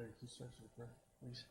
Larry, can you start with prayer, please?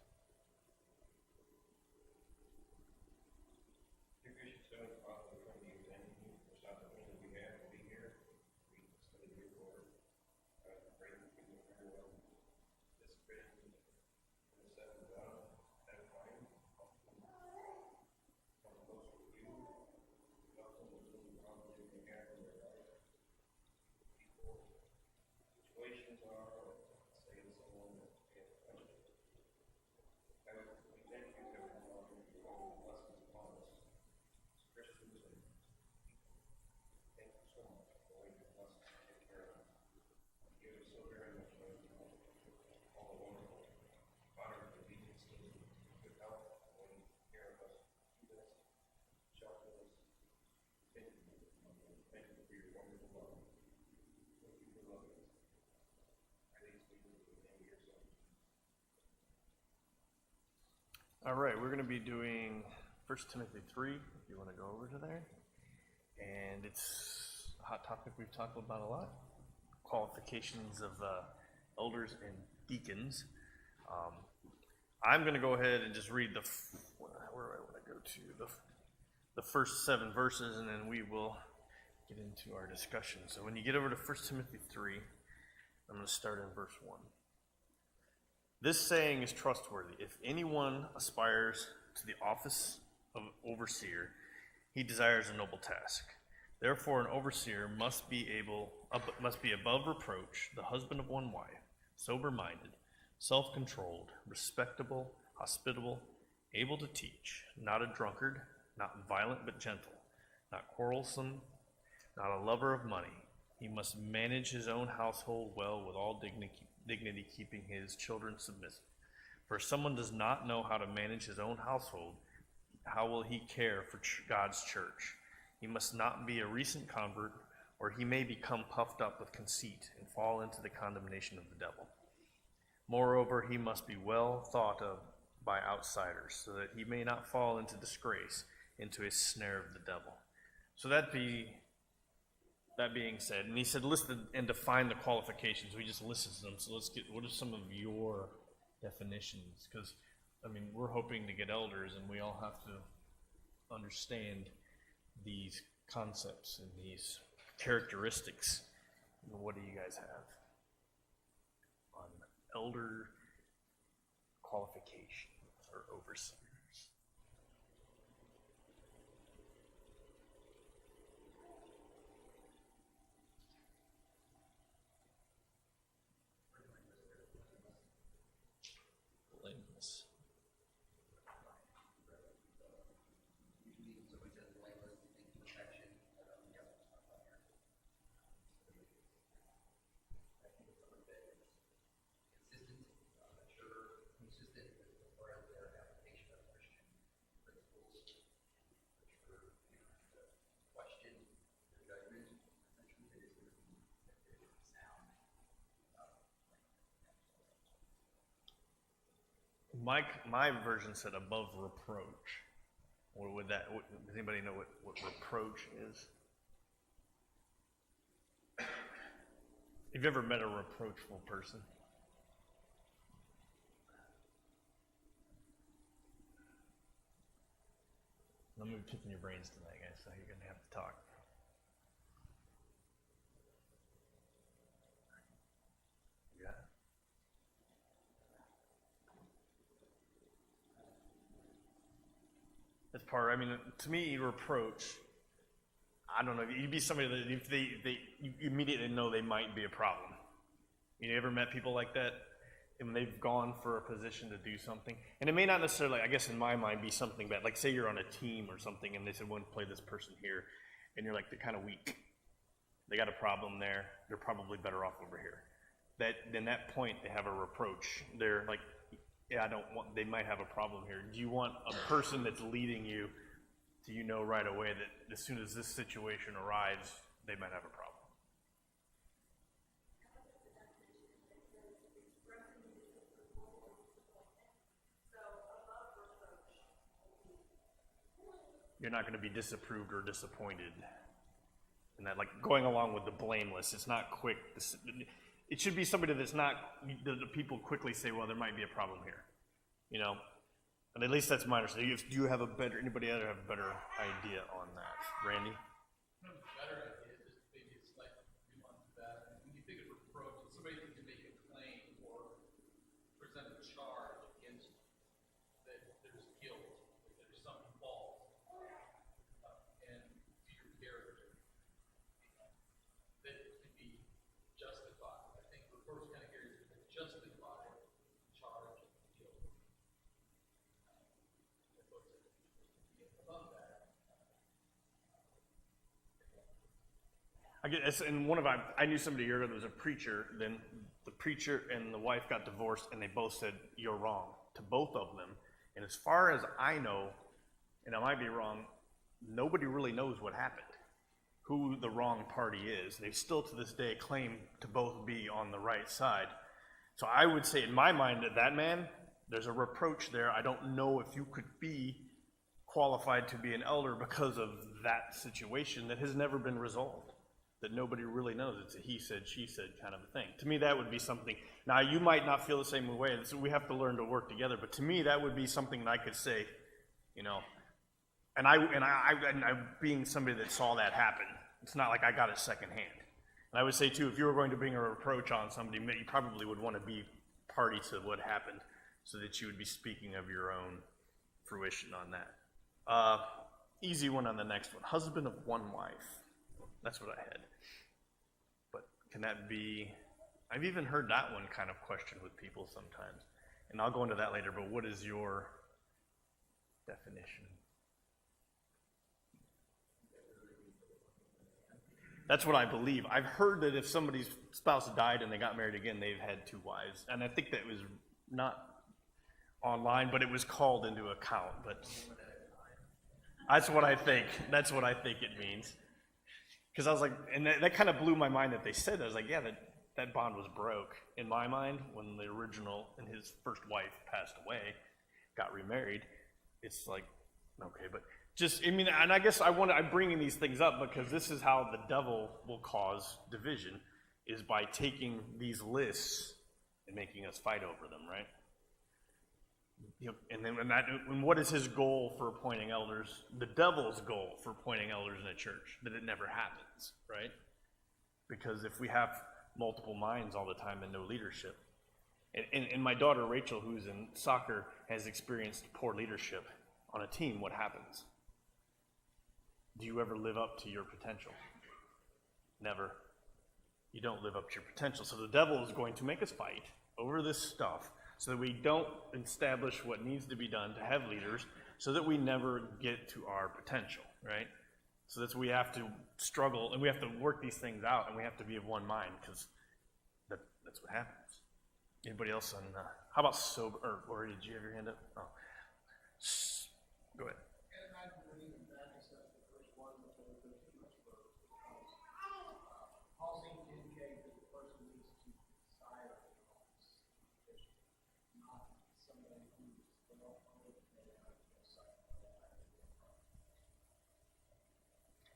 All right, we're going to be doing 1 Timothy 3, if you want to go over to there. And it's a hot topic we've talked about a lot. Qualifications of elders and deacons. I'm going to go ahead and just read where do I want to go to? The first 7 verses, and then we will get into our discussion. So when you get over to 1 Timothy 3, I'm going to start in verse 1. This saying is trustworthy. If anyone aspires to the office of overseer, he desires a noble task. Therefore, an overseer must be above reproach, the husband of one wife, sober-minded, self-controlled, respectable, hospitable, able to teach, not a drunkard, not violent but gentle, not quarrelsome, not a lover of money. He must manage his own household well with all dignity, keeping his children submissive. For if someone does not know how to manage his own household, how will he care for God's church? He must not be a recent convert, or he may become puffed up with conceit and fall into the condemnation of the devil. Moreover, he must be well thought of by outsiders, so that he may not fall into disgrace, into a snare of the devil. So that being said, and he said list and define the qualifications. We just listed them, so let's get, what are some of your definitions? Because, I mean, we're hoping to get elders, and we all have to understand these concepts and these characteristics. What do you guys have on elder qualifications or overseers? Blameless. My version said above reproach. Does anybody know what reproach is? Have you ever met a reproachful person? I'm going to be picking your brains tonight, guys, so you're going to have to talk. Yeah. That's part. I mean, to me, reproach. I don't know. You'd be somebody that if you immediately know they might be a problem. You ever met people like that? And they've gone for a position to do something, and it may not necessarily, I guess in my mind, be something bad. Like say you're on a team or something, and they said, "We'll play this person here," and you're like, they're kind of weak. They got a problem there. They're probably better off over here. Then that point, they have a reproach. They're like, yeah, they might have a problem here. Do you want a person that's leading you? Do you know right away that as soon as this situation arrives, they might have a problem? You're not going to be disapproved or disappointed. And that, like, going along with the blameless, it's not quick. it should be somebody that's not, the people quickly say, well, there might be a problem here, you know? And at least that's my understanding. Do you have anybody other have a better idea on that? Randy? Better idea, just maybe it's like nuance to that. When you think of reproach, it's somebody who can make a claim or present a charge against that there's guilt, that there's something false, and to your character that can be justified. I think reproach kind of carries a justified charge of guilt. Above that. I guess, and I knew somebody here that was a preacher, then the preacher and the wife got divorced, and they both said, you're wrong, to both of them. And as far as I know, and I might be wrong, nobody really knows what happened, who the wrong party is. They still to this day claim to both be on the right side. So I would say in my mind that man, there's a reproach there. I don't know if you could be qualified to be an elder because of that situation that has never been resolved, that nobody really knows. It's a he said, she said kind of a thing. To me, that would be something. Now, you might not feel the same way, so we have to learn to work together, but to me, that would be something that I could say, you know, and I being somebody that saw that happen, it's not like I got it secondhand. And I would say, too, if you were going to bring a reproach on somebody, you probably would want to be party to what happened so that you would be speaking of your own fruition on that. Easy one on the next one. Husband of one wife. That's what I had. But can that be, I've even heard that one kind of questioned with people sometimes. And I'll go into that later, but what is your definition? That's what I believe. I've heard that if somebody's spouse died and they got married again, they've had two wives. And I think that was not online, but it was called into account. But that's what I think. That's what I think it means. Because I was like, and that kind of blew my mind that they said that. I was like, yeah, that bond was broke in my mind when the original and his first wife passed away, got remarried. It's like, okay, but just, I mean, and I guess I'm bringing these things up because this is how the devil will cause division, is by taking these lists and making us fight over them, right? You know, and then when what is his goal for appointing elders? The devil's goal for appointing elders in a church, that it never happens, right? Because if we have multiple minds all the time and no leadership, and my daughter Rachel, who's in soccer, has experienced poor leadership on a team, what happens? Do you ever live up to your potential? Never. You don't live up to your potential. So the devil is going to make us fight over this stuff so that we don't establish what needs to be done to have leaders, so that we never get to our potential, right? So that's we have to struggle, and we have to work these things out, and we have to be of one mind, because that's what happens. Anybody else on, how about sober, or did you have your hand up? Oh. Go ahead.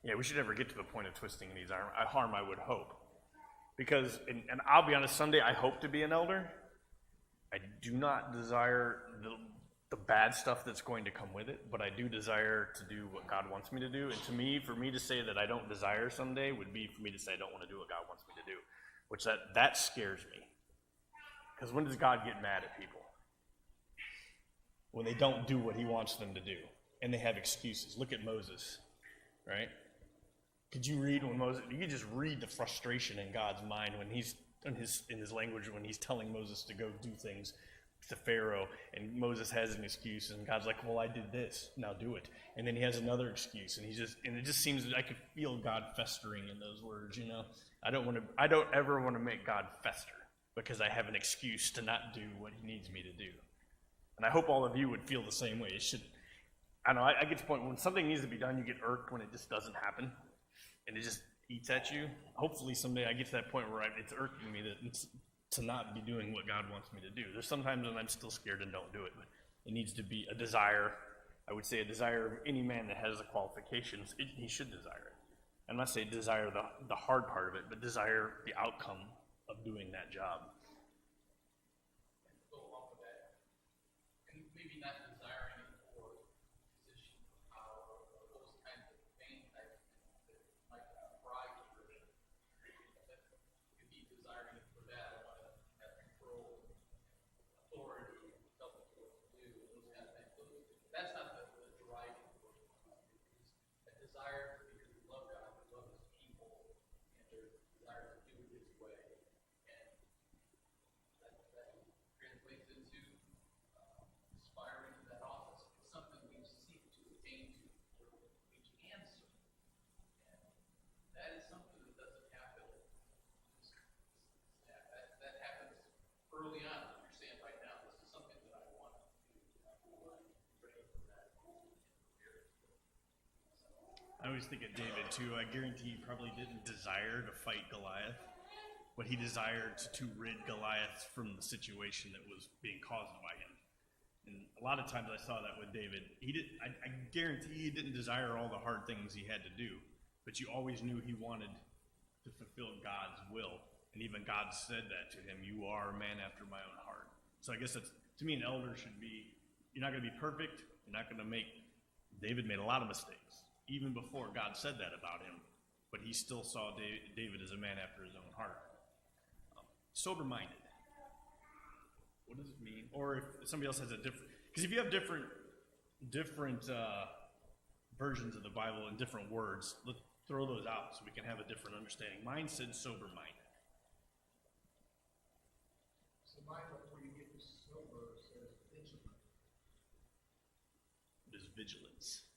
Yeah, we should never get to the point of twisting these harm, I would hope. Because, and I'll be honest, someday I hope to be an elder. I do not desire the bad stuff that's going to come with it, but I do desire to do what God wants me to do. And to me, for me to say that I don't desire someday would be for me to say I don't want to do what God wants me to do, which that scares me. Because when does God get mad at people? When they don't do what he wants them to do, and they have excuses. Look at Moses, right? Could you read when Moses, you could just read the frustration in God's mind when he's, in his language, when he's telling Moses to go do things to Pharaoh, and Moses has an excuse, and God's like, well, I did this, now do it. And then he has another excuse, and it just seems that I could feel God festering in those words, you know? I don't ever want to make God fester, because I have an excuse to not do what he needs me to do. And I hope all of you would feel the same way. It should, I don't know, I get to the point when something needs to be done, you get irked when it just doesn't happen. And it just eats at you. Hopefully someday I get to that point where it's irking me to not be doing what God wants me to do. There's sometimes when I'm still scared and don't do it, but it needs to be a desire. I would say a desire of any man that has the qualifications, he should desire it. I'm not saying desire the hard part of it, but desire the outcome of doing that job. Go along with that, and maybe not desiring it for position, power, or those kinds of vain type of things that might pride version. That could be desiring it for that. I want to have control, authority, tell people what to do, those kind of things. That's not the driving force. It's a desire to love God, to love His people, and their desire to do it His way. And that translates into aspiring to that office. It's something we seek to attain to, or we can serve. And that is something that doesn't happen. That happens early on. You're saying right now, this is something that I want to do. I'm ready for that. I always think of David too. I guarantee he probably didn't desire to fight Goliath, but he desired to rid Goliath from the situation that was being caused by him. And a lot of times I saw that with David. I guarantee he didn't desire all the hard things he had to do, but you always knew he wanted to fulfill God's will. And even God said that to him, "You are a man after my own heart." So I guess that's, to me, an elder should be, you're not going to be perfect. You're not going to David made a lot of mistakes, even before God said that about him. But he still saw David as a man after his own heart. Sober-minded. What does it mean? Or if somebody else has a different, because if you have different versions of the Bible and different words, let's throw those out so we can have a different understanding. Mine said sober-minded. So mine, where you get the sober, says vigilant. What is vigilance?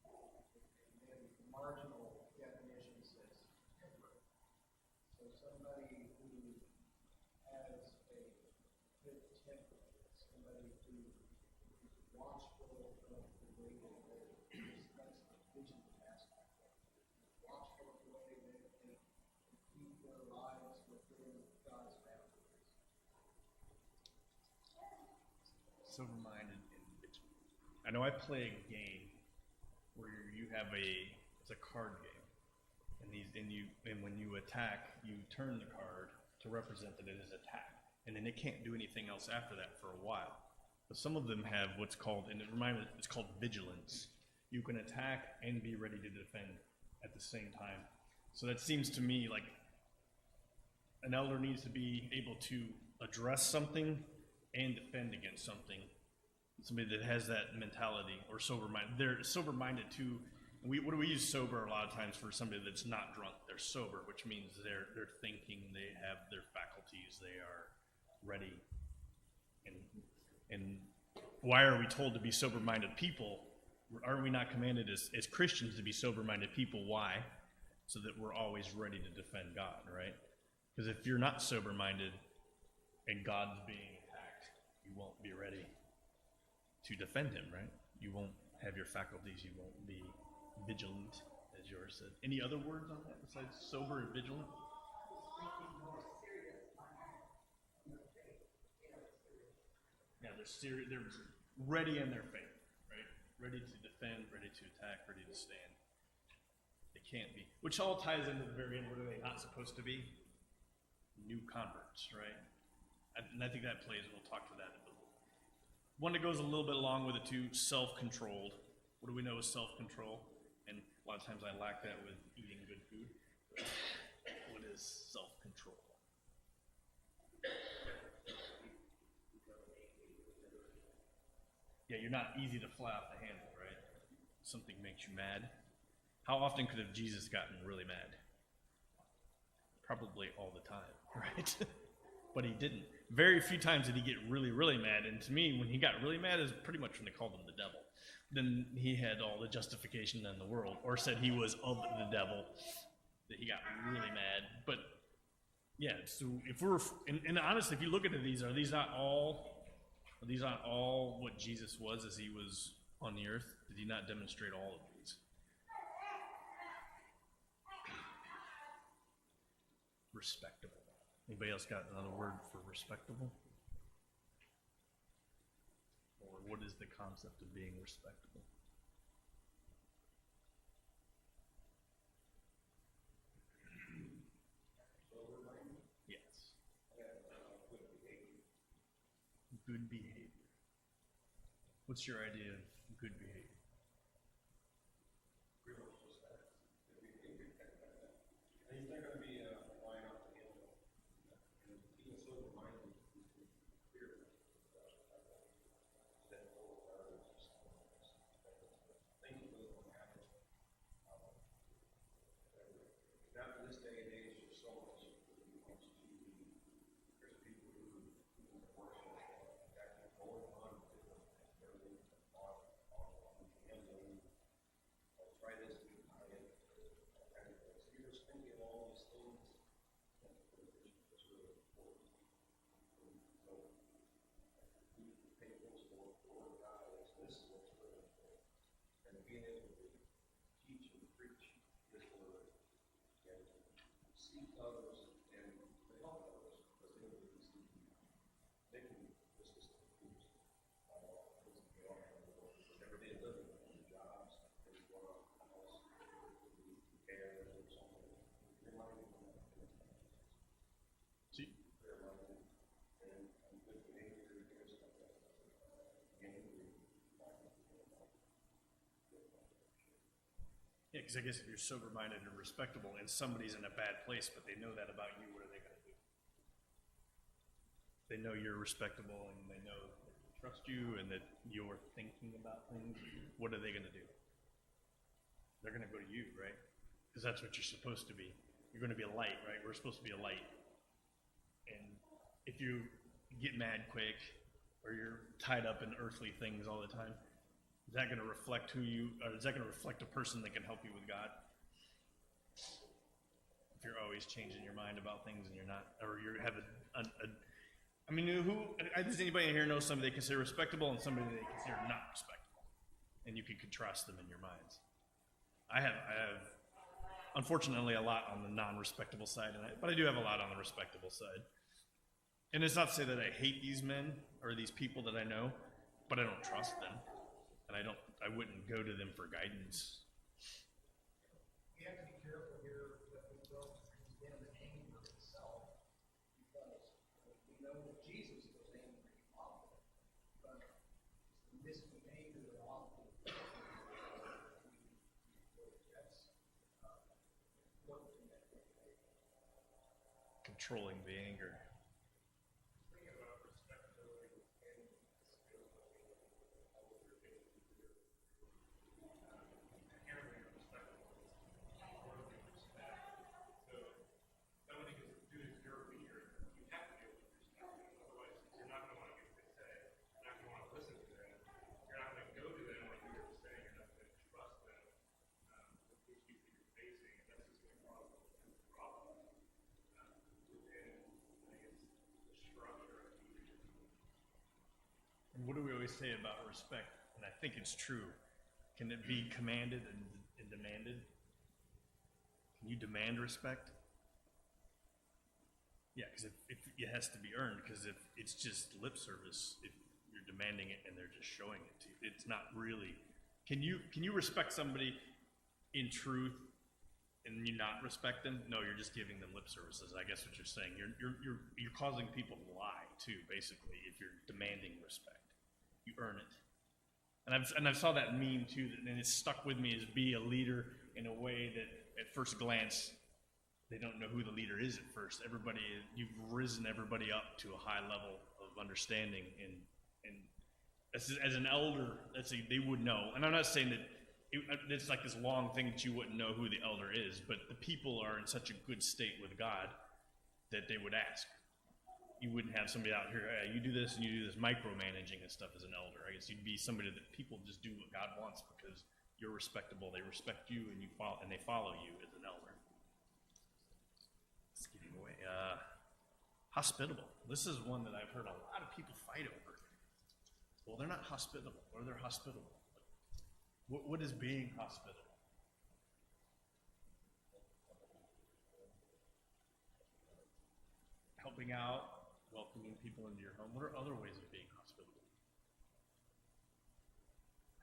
And then the marginal definition says temperate. So somebody who has a good temper, somebody who is watchful of the way they live. That's the vigilant aspect of it. Watchful of the way they keep their lives within God's boundaries. Sober-minded and vigilant. I know I play a game where you have it's a card game, and when you attack, you turn the card to represent that it is attack, and then it can't do anything else after that for a while. But some of them have what's called, and it's called vigilance. You can attack and be ready to defend at the same time. So that seems to me like an elder needs to be able to address something and defend against something. Somebody that has that mentality, or sober-minded. They're sober-minded too. What do we use sober a lot of times for somebody that's not drunk? They're sober, which means they're thinking, they have their faculties, they are ready. And why are we told to be sober-minded people? Are we not commanded as Christians to be sober-minded people? Why? So that we're always ready to defend God, right? Because if you're not sober-minded and God's being attacked, you won't be ready to defend him, right? You won't have your faculties, you won't be vigilant, as yours said. Any other words on that besides sober and vigilant? Yeah, they're serious. They're ready in their faith, right? Ready to defend, ready to attack, ready to stand. They can't be. Which all ties into the very end. What are they not supposed to be? New converts, right? And I think that plays, and we'll talk to that in a little. One that goes a little bit along with it too, self-controlled. What do we know is self-control? And a lot of times I lack that with eating good food. What is self-control? Yeah, you're not easy to fly off the handle, right? Something makes you mad. How often could have Jesus gotten really mad? Probably all the time, right? But he didn't. Very few times did he get really, really mad. And to me, when he got really mad, is pretty much when they called him the devil. Then he had all the justification in the world, or said he was of the devil, that he got really mad. But yeah, so if we're, and honestly, if you look at these, are these not all what Jesus was as he was on the earth? Did he not demonstrate all of these? Respectable. Anybody else got another word for respectable? Or what is the concept of being respectable? good behavior? What's your idea of good behavior? Pretty much just that. And he's not gonna be flying out to him. And being sober-minded is clear. That whole thinking doesn't happen. Not in this day and age, there's so much who wants to be. There's people who worship that can go on different everything on gambling. Try this, be kind of kind of thing. So you're just thinking of all these things. That's really important. So we pay attention to what the Word of God is. This is what's really important. And being able to teach and preach His Word and seek others and help others because they will be seeking you. They can just confused. They all have everyday living, jobs, things going on in the house, repairs or something. You're minding them. See, They're minding and good behavior and stuff like that. yeah, because I guess if you're sober-minded and respectable, and somebody's in a bad place, but they know that about you, what are they going to do? They know you're respectable, and they know that they trust you, and that you're thinking about things. What are they going to do? They're going to go to you, right? Because that's what you're supposed to be. You're going to be a light, right? We're supposed to be a light. And if you get mad quick, or you're tied up in earthly things all the time, is that going to reflect who you, or is that going to reflect a person that can help you with God? If you're always changing your mind about things and you're not, or you have I mean, does anybody in here know somebody they consider respectable and somebody they consider not respectable? And you can contrast them in your minds. I have unfortunately a lot on the non-respectable side, but I do have a lot on the respectable side. And it's not to say that I hate these men or these people that I know, but I don't trust them. And I wouldn't go to them for guidance. We have to be careful here that we don't condemn anger itself, because we know that Jesus was angry often, but it's the misbehavior that often that's important in that behavior. Controlling the anger. Thinking about respectability and inherently respectable is worthy of respect. So somebody can do as your leader, you have to be able to respect them. Otherwise, you're not going to want to get what they say. You're not going to want to listen to them. You're not going to go to them like you were saying. You're not going to trust them with the issues that you're facing. And that's just going to cause a problem within, I guess, the structure of leadership. And what do we always say about respect? And I think it's true. Can it be commanded and demanded? Can you demand respect? Yeah, because if it has to be earned, because if it's just lip service, if you're demanding it and they're just showing it to you, it's not really. Can you respect somebody in truth and you not respect them? No, you're just giving them lip services. I guess what you're saying. You're causing people to lie too, basically, if you're demanding respect. You earn it. And I saw that meme too, and it stuck with me, is be a leader in a way that at first glance they don't know who the leader is at first. You've risen everybody up to a high level of understanding, and as an elder, they would know. And I'm not saying that it's like this long thing that you wouldn't know who the elder is, but the people are in such a good state with God that they would ask. You wouldn't have somebody out here, hey, you do this and you do this, micromanaging and stuff as an elder. I guess you'd be somebody that people just do what God wants because you're respectable. They respect you and they follow you as an elder. It's getting away. Hospitable. This is one that I've heard a lot of people fight over. Well, they're not hospitable, or they're hospitable. What is being hospitable? Helping out, welcoming people into your home. What are other ways of being hospitable?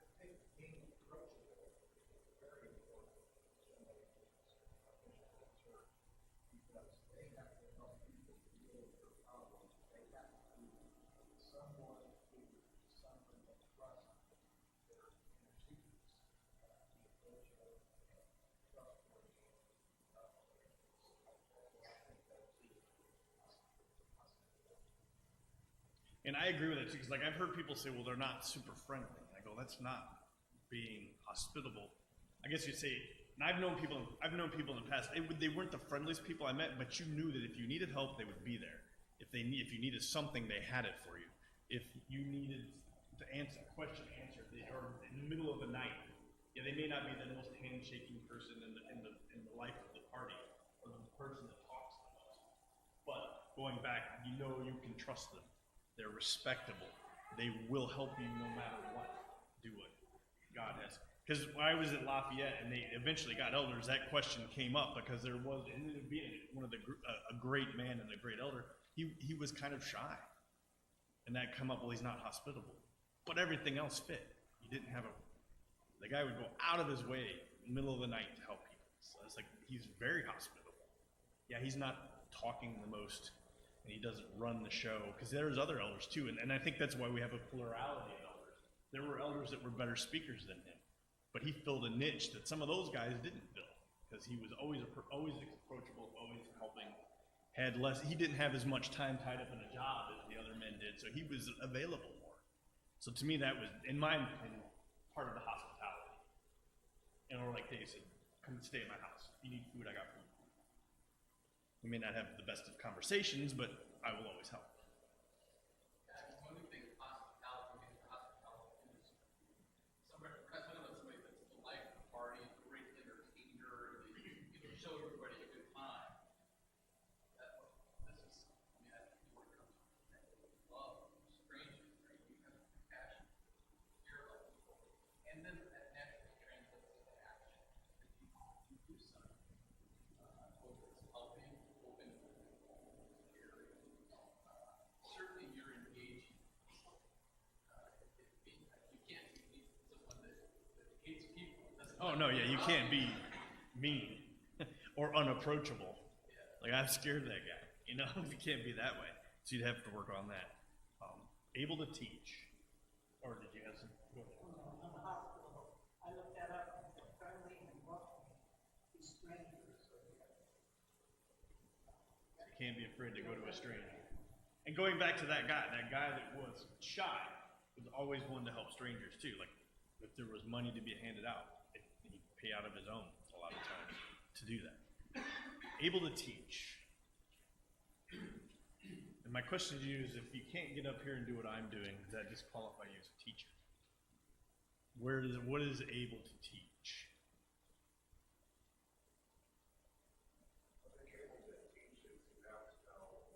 I think being approachable is very important for somebody who's a church, because they have to help people deal with their problems. They have to be someone And I agree with that too, because like I've heard people say, well, they're not super friendly. I go, that's not being hospitable. I guess you'd say, and I've known people in the past, they weren't the friendliest people I met, but you knew that if you needed help, they would be there. If you needed something, they had it for you. If you needed to answer a question answered, or in the middle of the night, yeah, they may not be the most handshaking person in the life of the party, or the person that talks the most. But going back, you know you can trust them. They're respectable. They will help you no matter what. Do what God has. Because when I was at Lafayette and they eventually got elders, that question came up because there was, and it being one of a great man and a great elder, he was kind of shy. And that come up, well, he's not hospitable. But everything else fit. He didn't have the guy would go out of his way in the middle of the night to help people. So it's like, he's very hospitable. Yeah, he's not talking the most, and he doesn't run the show, because there's other elders too, and I think that's why we have a plurality of elders. There were elders that were better speakers than him, but he filled a niche that some of those guys didn't fill, because he was always approachable, always helping. He didn't have as much time tied up in a job as the other men did, so he was available more. So to me, that was, in my opinion, part of the hospitality. Or like Dave said, come stay at my house. If you need food, I got food. We may not have the best of conversations, but I will always help. One of the things hospitality is hospitality industry. Somebody that's the life of the party, great entertainer, show everybody a good time. This is, I think where it comes from. Love, strangers, right? You have compassion, care about people, and then that naturally translates into action. If you do something, whether it's helping, open, certainly you're engaging. You can't be someone that hates people. Oh no, yeah, you can't be mean or unapproachable. Like I'm scared of that guy. You know, you can't be that way. So you'd have to work on that. Able to teach, or did you have some? Go ahead. On the hospital, I looked that up and said friendly and welcoming to strangers. You can't be afraid to go to a stranger. And going back to that guy that was shy was always one to help strangers too. Like if there was money to be handed out, he'd pay out of his own a lot of times to do that. Able to teach. And my question to you is, if you can't get up here and do what I'm doing, does that disqualify you as a teacher? What is able to teach? I think able to teach is you have to know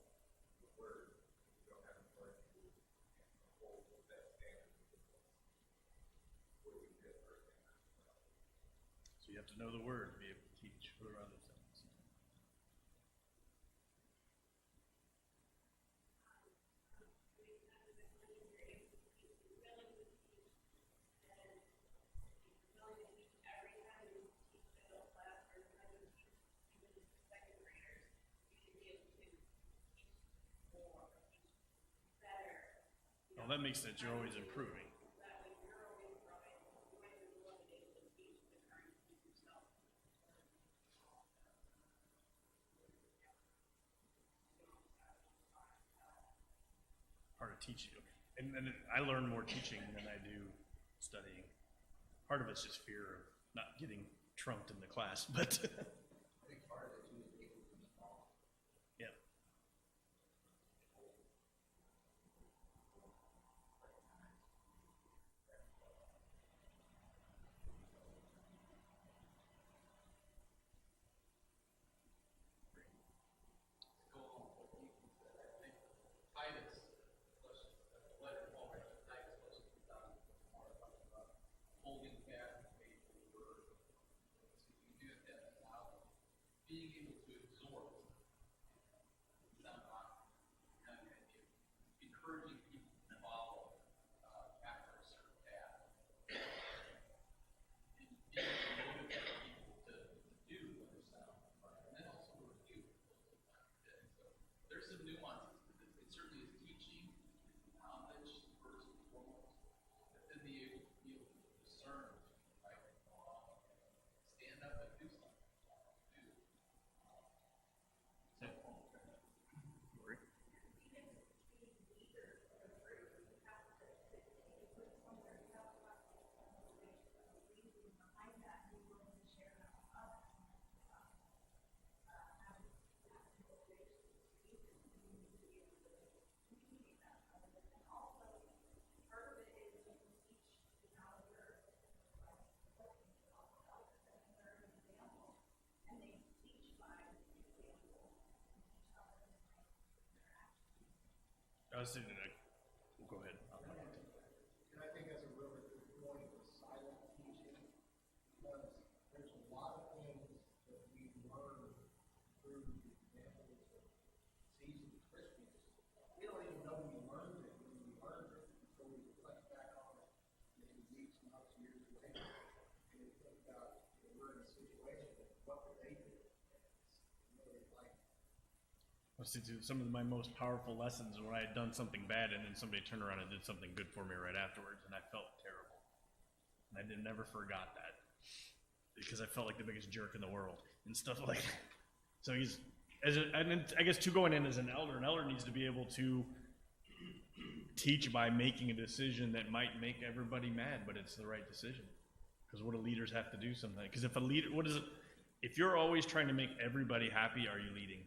the word. You don't have to learn to hold that standard. What you did first thing. So you have to know the word to be able to teach. What are other things? Well, that makes sense. You're always improving. Part of teaching. And I learn more teaching than I do studying. Part of it's just fear of not getting trumped in the class, but I think part of it too is people from small. yeah. Go along with what Ethan said, I think Titus, letter Paul writes to Titus was about holding fast the faith of the word. So you do that now, being able to absorb somehow, kind of idea, encouraging people to follow after a certain path, and being able to motivate people to do what is sound, and then also review. So there's some nuances to this. It certainly is teaching, knowledge first and foremost, but then be able to discern right from wrong, stand up and do something. I was thinking, go ahead. And I think that's a really good point with silent teaching, because there's a lot of things that we learn through the examples of seasoned Christians. We don't even know we learned it when we learned it until we reflect back on it maybe weeks, months, years later. And we think about, we're in a situation, what would they do? And it's really like, Some of my most powerful lessons when I had done something bad and then somebody turned around and did something good for me right afterwards, and I felt terrible. And I never forgot that because I felt like the biggest jerk in the world and stuff like that. So I guess to going in as an elder needs to be able to teach by making a decision that might make everybody mad, but it's the right decision. Because what do leaders have to do sometimes? Because if a leader, if you're always trying to make everybody happy, are you leading?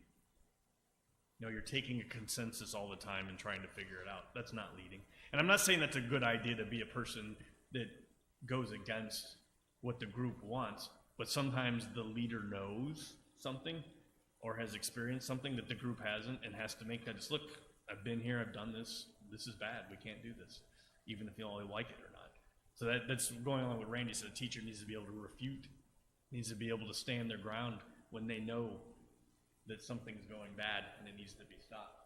No, you're taking a consensus all the time and trying to figure it out. That's not leading. And I'm not saying that's a good idea to be a person that goes against what the group wants, but sometimes the leader knows something or has experienced something that the group hasn't and has to make that just, look, I've been here, I've done this, this is bad, we can't do this, even if you only like it or not. So that's going along with Randy said, a teacher needs to be able to refute, needs to be able to stand their ground when they know that something's going bad and it needs to be stopped.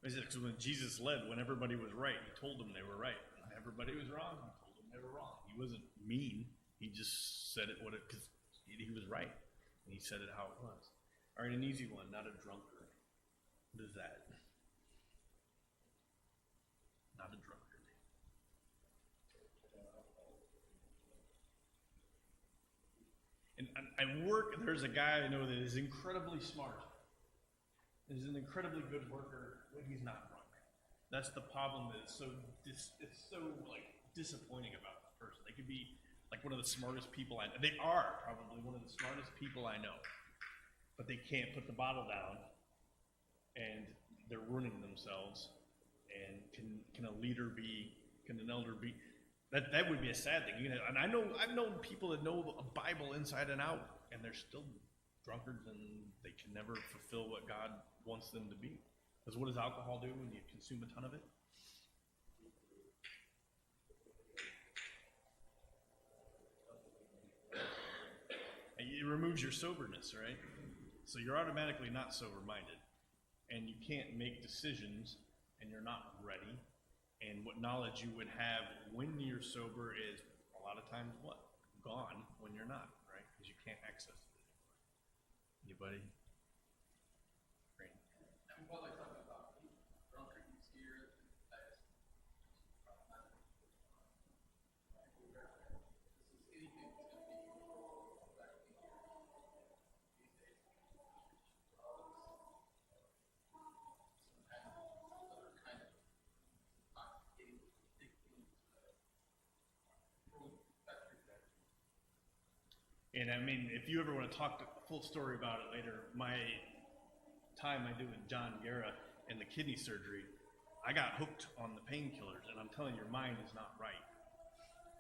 Because when Jesus led, when everybody was right, he told them they were right. When everybody was wrong, he told them they were wrong. He wasn't mean. He just said it because he was right. And he said it how it was. All right, an easy one, not a drunkard. What is that? Not a drunkard. And I work, there's a guy I know that is incredibly smart. He's an incredibly good worker when he's not drunk. That's the problem that is it's so like disappointing about the person. They could be like one of the smartest people I know. They are probably one of the smartest people I know. But they can't put the bottle down, and they're ruining themselves. And can an elder be? That would be a sad thing. And I've known people that know a Bible inside and out, and they're still drunkards, and they can never fulfill what God wants them to be. Because what does alcohol do when you consume a ton of it? It removes your soberness, right? So you're automatically not sober-minded, and you can't make decisions, and you're not ready. And what knowledge you would have when you're sober is a lot of times what? Gone when you're not, right? Because you can't access it anymore. Anybody? Great. And while I talk about drunkenness here, that's problematic. This is anything that's going to be affecting these days. Some kind of other kind of intoxicating, addicting, affect your judgment. And I mean, if you ever want to talk the full story about it later, my time I did with John Guerra and the kidney surgery, I got hooked on the painkillers, and I'm telling you, your mind is not right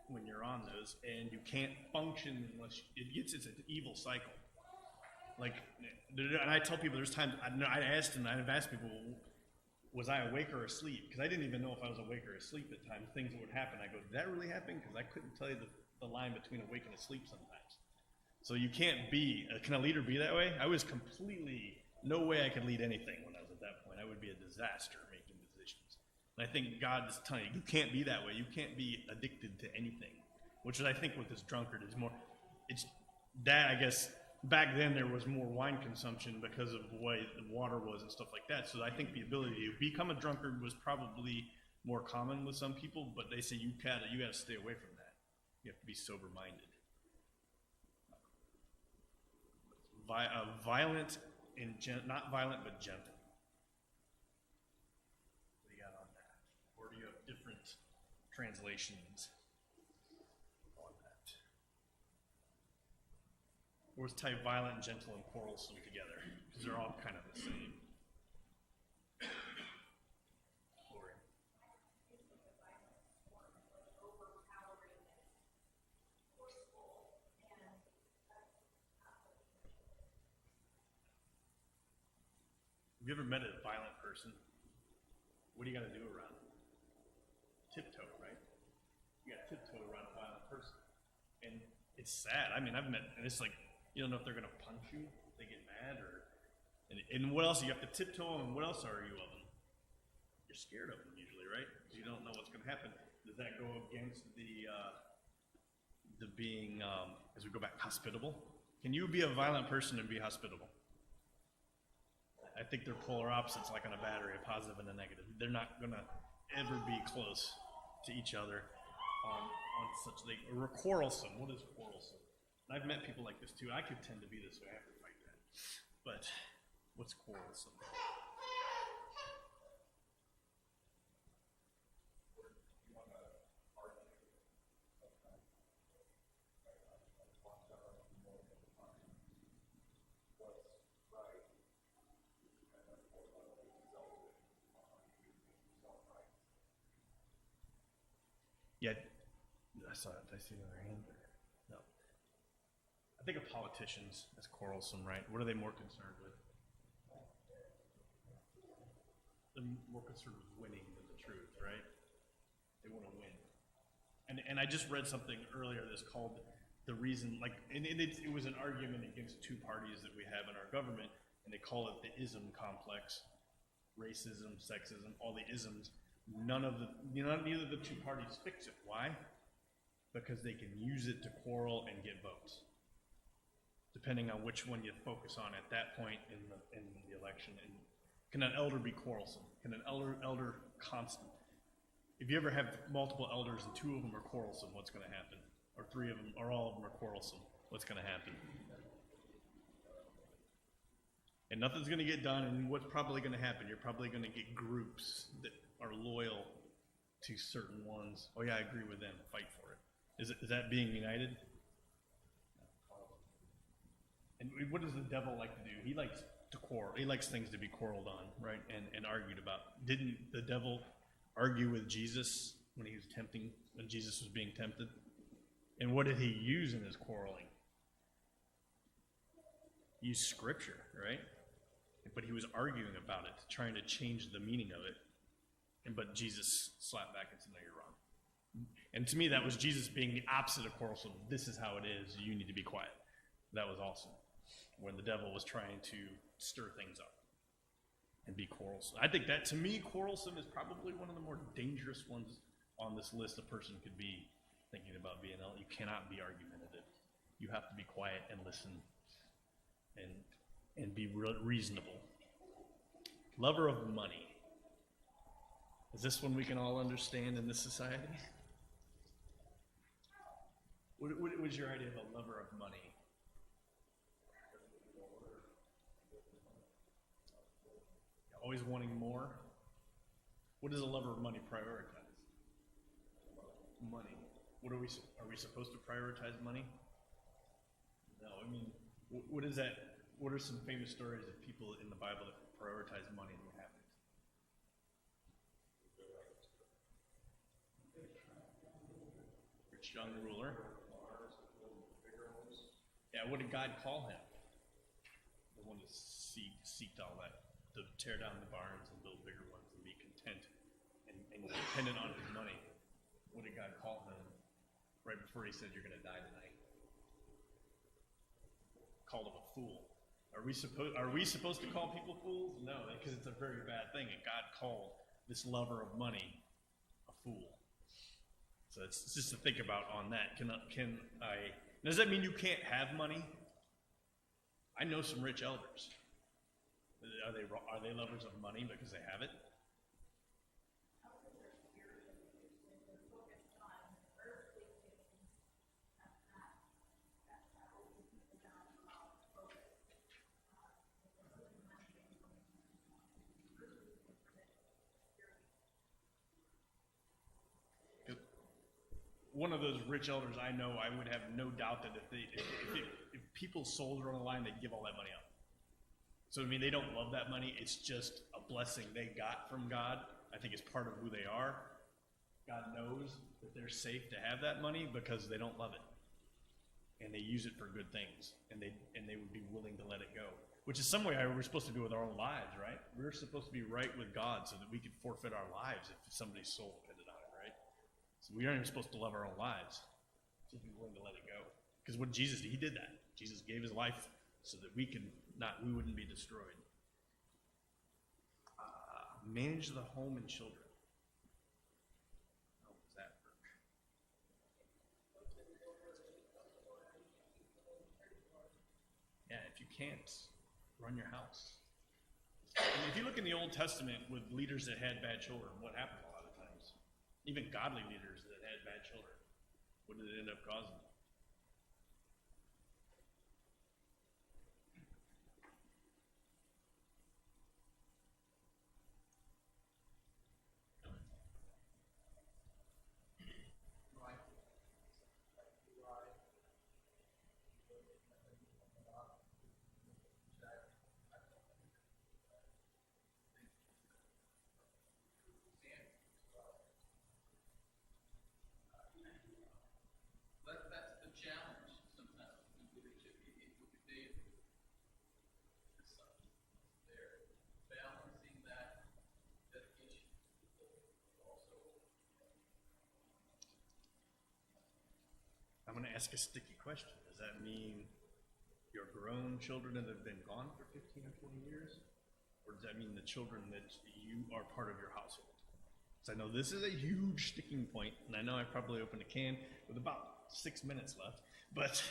when you're on those, and you can't function unless it's an evil cycle. Like, and I tell people there's times I've asked people, was I awake or asleep? Because I didn't even know if I was awake or asleep at times. Things that would happen, I go, did that really happen? Because I couldn't tell you the line between awake and asleep sometimes. So you can't be, can a leader be that way? I was completely, no way I could lead anything when I was at that point. I would be a disaster making decisions. And I think God is telling you, you can't be that way. You can't be addicted to anything, which is, I think, what this drunkard is more, it's that, I guess, back then there was more wine consumption because of the way the water was and stuff like that. So I think the ability to become a drunkard was probably more common with some people, but they say you gotta stay away from that. You have to be sober-minded. Violent and not violent, but gentle. What do you got on that? Or do you have different translations on that? Or is type violent, gentle, and quarrelsome together? Because they're all kind of the same. you ever met a violent person? What do you got to do around them? Tiptoe, right? You got to tiptoe around a violent person. And it's sad. I mean, I've met, and it's like, you don't know if they're going to punch you, if they get mad, or, and what else? You have to tiptoe, and what else are you of them? You're scared of them usually, right? Because you don't know what's going to happen. Does that go against the being, as we go back, hospitable? Can you be a violent person and be hospitable? I think they're polar opposites, like on a battery, a positive and a negative. They're not going to ever be close to each other on such thing. Or quarrelsome. What is quarrelsome? And I've met people like this too. I could tend to be this way. I have to fight that. But what's quarrelsome? Yeah, I saw it. Did I see another hand? No. I think of politicians as quarrelsome, right? What are they more concerned with? They're more concerned with winning than the truth, right? They want to win. And I just read something earlier that's called the reason, like, and it was an argument against two parties that we have in our government, and they call it the ism complex. Racism, sexism, all the isms. Neither of the two parties fix it. Why? Because they can use it to quarrel and get votes, depending on which one you focus on at that point in the election. And can an elder be quarrelsome? Can an elder constant? If you ever have multiple elders and two of them are quarrelsome, what's going to happen? Or three of them, or all of them are quarrelsome, what's going to happen? And nothing's going to get done, and what's probably going to happen? You're probably going to get groups that are loyal to certain ones. Oh yeah, I agree with them. Fight for it. Is that being united? And what does the devil like to do? He likes to quarrel. He likes things to be quarreled on, right? And argued about. Didn't the devil argue with Jesus when he was when Jesus was being tempted? And what did he use in his quarreling? He used scripture, right? But he was arguing about it, trying to change the meaning of it. But Jesus slapped back and said, no, you're wrong. And to me, that was Jesus being the opposite of quarrelsome. This is how it is. You need to be quiet. That was awesome. When the devil was trying to stir things up and be quarrelsome. I think that, to me, quarrelsome is probably one of the more dangerous ones on this list a person could be thinking about being. You cannot be argumentative. You have to be quiet and listen and be reasonable. Lover of money. Is this one we can all understand in this society? What was your idea of a lover of money? Always wanting more? What does a lover of money prioritize? Money. Are we supposed to prioritize money? No, I mean, what is that? What are some famous stories of people in the Bible that prioritize money and what happens? Rich young ruler. Yeah, what did God call him? The one that seeked all that, to tear down the barns and build bigger ones and be content and dependent on his money. What did God call him right before he said, you're going to die tonight? Called him a fool. Are we supposed to call people fools? No, because it's a very bad thing. And God called this lover of money a fool. So it's just to think about on that. Does that mean you can't have money? I know some rich elders. Are they lovers of money because they have it? One of those rich elders I know, I would have no doubt that if people's souls are on the line, they'd give all that money up. So, I mean, they don't love that money. It's just a blessing they got from God. I think it's part of who they are. God knows that they're safe to have that money because they don't love it. and they use it for good things, and they would be willing to let it go. Which is some way how we're supposed to do with our own lives, right? We're supposed to be right with God so that we could forfeit our lives if somebody's soul depended on it, right? So we aren't even supposed to love our own lives. Just be willing to let it go. Because what Jesus did, he did that. Jesus gave his life so that we wouldn't be destroyed. Manage the home and children. How does that work? Yeah, if you can't, run your house. And if you look in the Old Testament with leaders that had bad children, what happened a lot of times? Even godly leaders that had bad children, what did it end up causing? That's the challenge sometimes in leadership. They're balancing that dedication also. I'm going to ask a sticky question. Does that mean your grown children that have been gone for 15 or 20 years? Or does that mean the children that you are part of your household? So I know this is a huge sticking point, and I know I probably opened a can with about 6 minutes left, but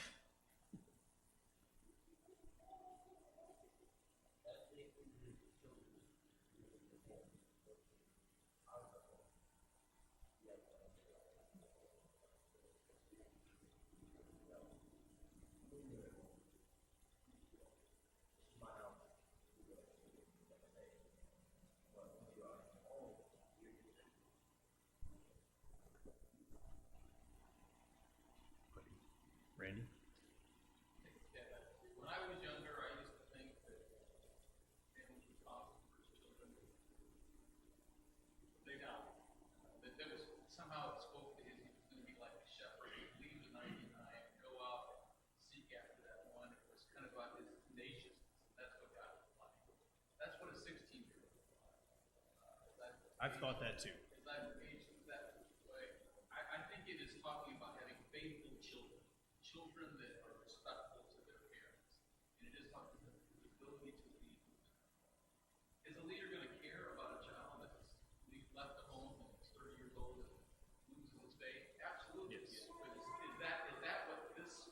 Randy? When I was younger, I used to think that families were responsible for his children. They not. That there was somehow it spoke to his, he was going to be like a shepherd, leave the 99, go out, seek after that one. It was kind of about his tenaciousness. That's what God was like. That's what a 16-year-old was like. I've thought that too. As I've aged that way, I think it is talking about having faithful children. Children that are respectful to their parents. And it is talking about the ability to lead. Is a leader going to care about a child that's left the home and is 30 years old and loses his faith? Absolutely. Yes. But is that what this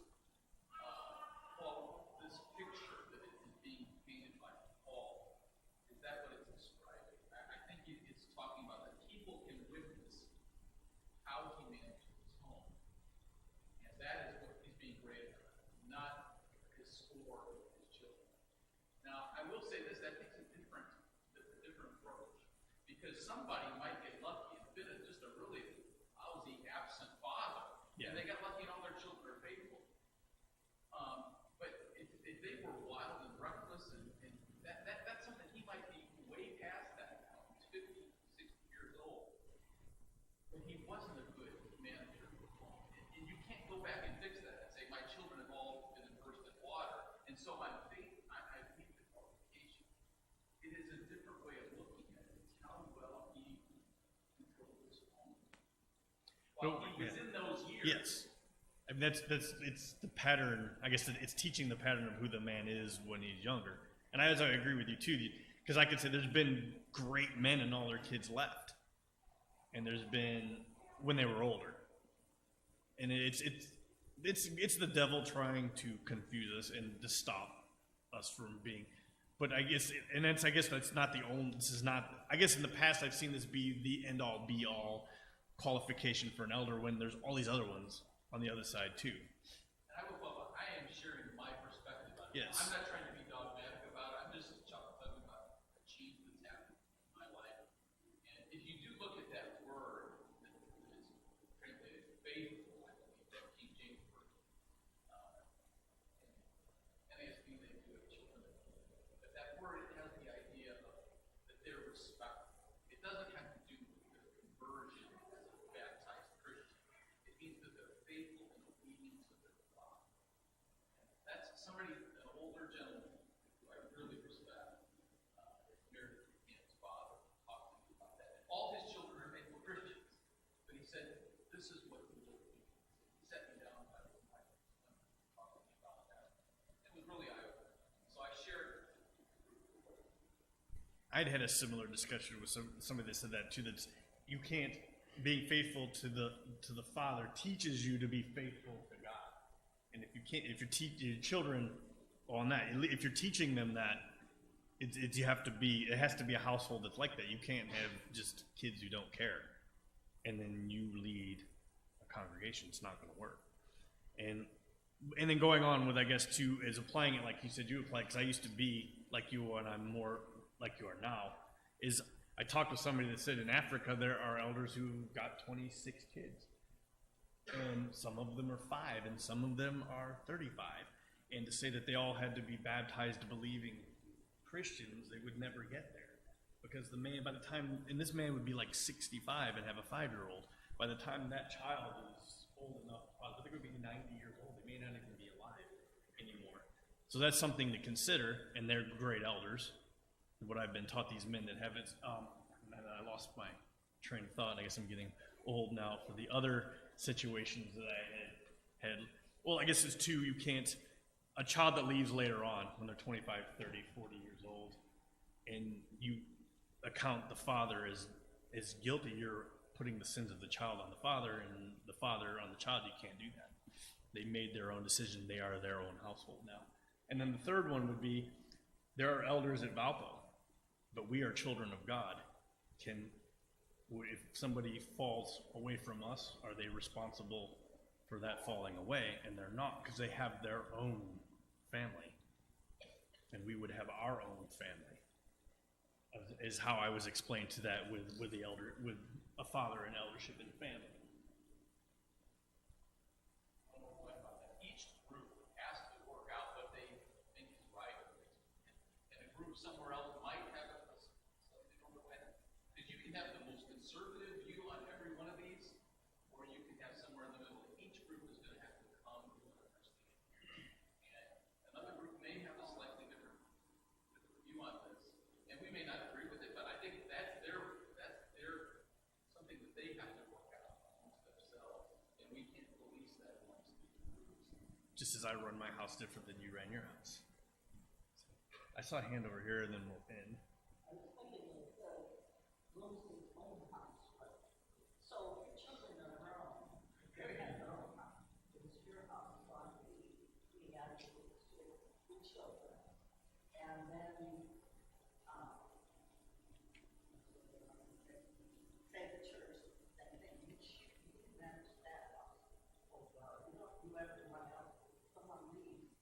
Paul, this picture that is being painted by Paul, is that what it's describing? I think it's talking about that people can witness how he manages his home. And that is what he's being graded on, not his score with his children. Now, I will say this, I think it's a different approach. Because somebody might get lucky and been just a really lousy, absent father. Yeah. And they got lucky and all their children are faithful. But if they were wild and reckless, and that's something he might be way past that now. He's 50, 60 years old. But he wasn't a good manager. And you can't go back and fix that and say, my children have all been immersed in water, and so I think the qualification. It is a different way of looking at it. It's how well he controlled his home. While he was in those years. Yes. I mean, it's the pattern. I guess it's teaching the pattern of who the man is when he's younger. And I agree with you too, because I could say there's been great men and all their kids left, and there's been when they were older, and it's the devil trying to confuse us and to stop us from being. But I guess that's not the only. This is not. I guess in the past I've seen this be the end all be all qualification for an elder when there's all these other ones on the other side too. And I will follow. I am sharing my perspective on it. Yes. I'm not trying to be dogmatic about it. I'm just talking about a change that's happened in my life. And if you do look at that word that is translated faithful, I believe that King James word, NASB, they do it children. But that word, it has the idea of that they're respectful. It doesn't have to do with their conversion as a baptized Christian. It means that they're faithful and obedient to their father. I'd had a similar discussion with somebody that said that too. That you can't being faithful to the Father teaches you to be faithful to God. And if you can't, if you're teaching your children on that, if you're teaching them that, it has to be a household that's like that. You can't have just kids who don't care, and then you lead a congregation. It's not going to work. And then going on with, I guess, too, is applying it like you said you apply, because I used to be like you and I'm more like you are now, is I talked with somebody that said in Africa there are elders who got 26 kids. And some of them are 5, and some of them are 35. And to say that they all had to be baptized believing Christians, they would never get there. Because the man, by the time, and this man would be like 65 and have a 5-year-old, by the time that child is old enough, I think it would be 90 years old, they may not even be alive anymore. So that's something to consider, and they're great elders. What I've been taught these men that haven't, and I lost my train of thought. I guess I'm getting old now. For the other situations that I had, well, I guess it's 2, you can't, a child that leaves later on when they're 25, 30, 40 years old, and you account the father as guilty, you're putting the sins of the child on the father, and the father on the child. You can't do that. They made their own decision. They are their own household now. And then the third one would be, there are elders at Valpo, but we are children of God. If somebody falls away from us, are they responsible for that falling away? And they're not, because they have their own family. And we would have our own family, is how I was explained to that with the elder, with a father in eldership and family. Each group has to work out what they think is right. And a group somewhere else might have a slightly different way. Because you can have the most conservative view on every one of these, or you can have somewhere in the middle. Each group is going to have to come to an understanding. And another group may have a slightly different view on this. And we may not agree with it, but I think that's their something that they have to work out amongst themselves. And we can't police that amongst the groups. Just as I run my house different than you ran your house. I saw a hand over here, and then we'll end. I was thinking of Rose's own house, but, so your children are their own, they have their own house. It's your house, so we got two children. And then, say the church, that they each manage that house. Or, you know, whoever one else, someone leaves,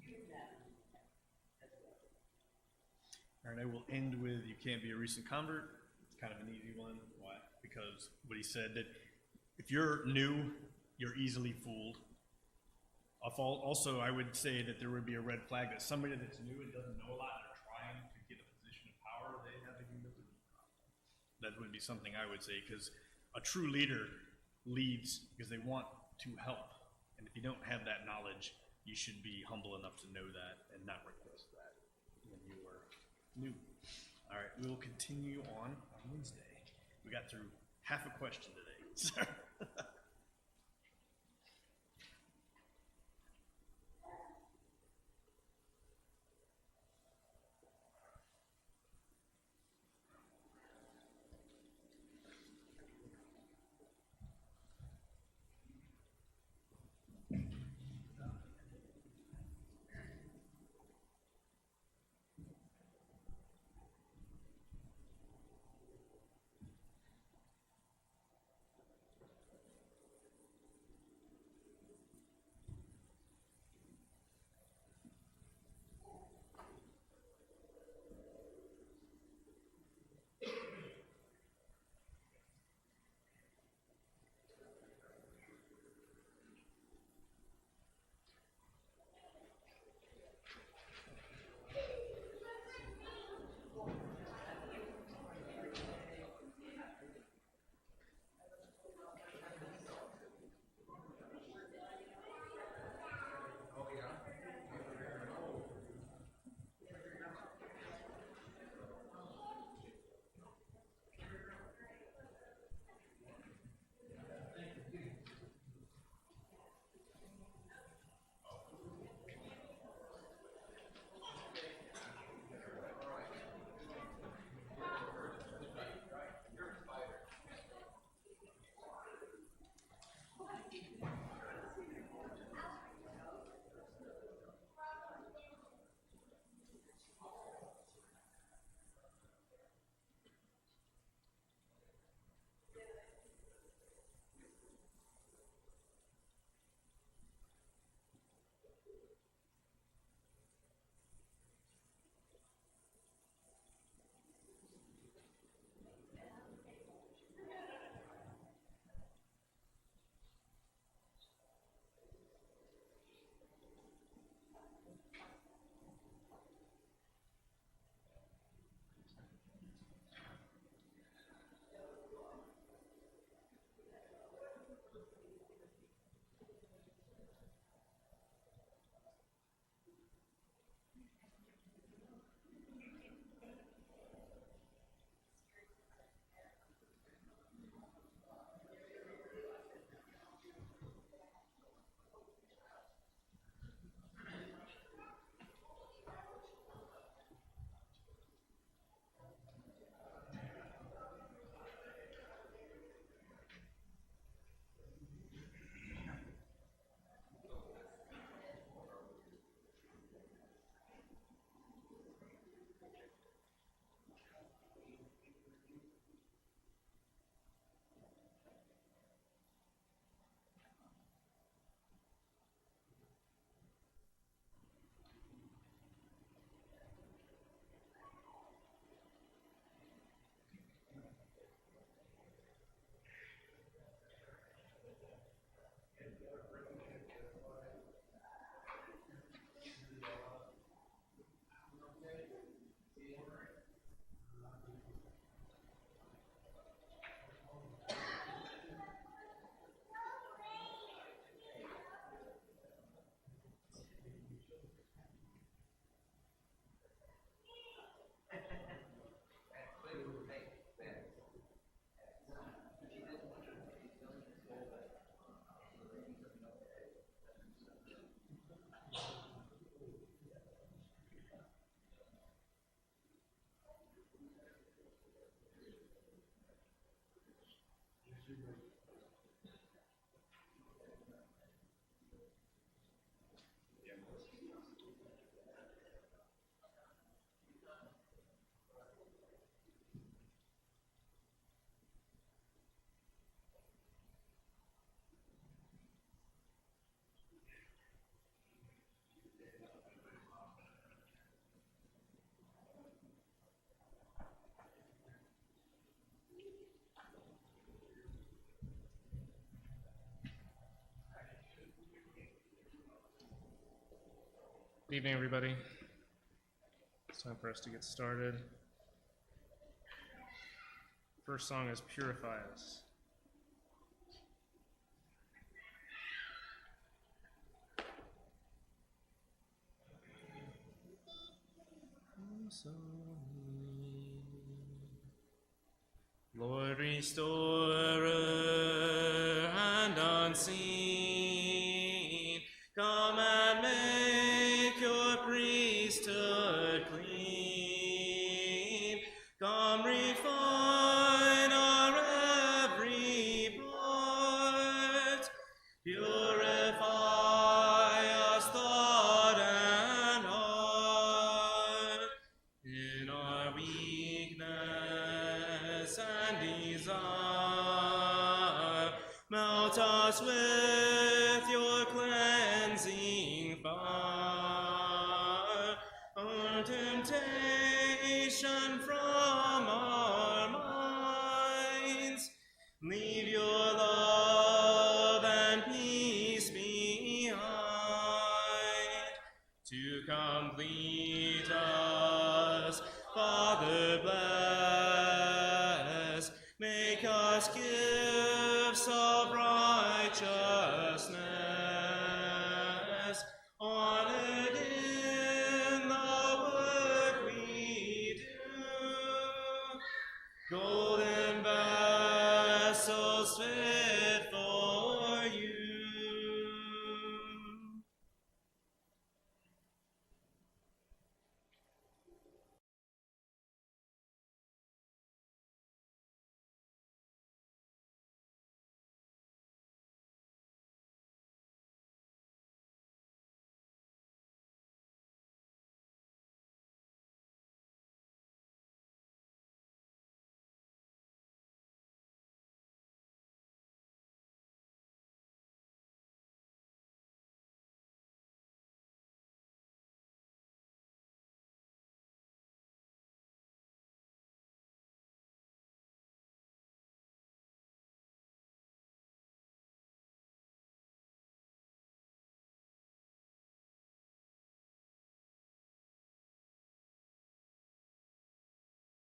you manage that as well. All right, I will end with, you can't be a recent convert. It's kind of an easy one. Why? Because what he said, that if you're new, you're easily fooled. Also, I would say that there would be a red flag that somebody that's new and doesn't know a lot, they're trying to get a position of power, they have a humility problem. That would be something I would say, because a true leader leads because they want to help. And if you don't have that knowledge, you should be humble enough to know that and not request that when you are new. All right, we will continue on Wednesday. We got through half a question today. Good evening, everybody. It's time for us to get started. First song is Purify Us. Lord, restorer and unseen, come and make your priesthood clean. Come refine our every part. Purify us, thought and heart. In our weakness and desire, melt us with your cleansing fire. Our temptation from our minds, leave your love and peace behind. To complete us,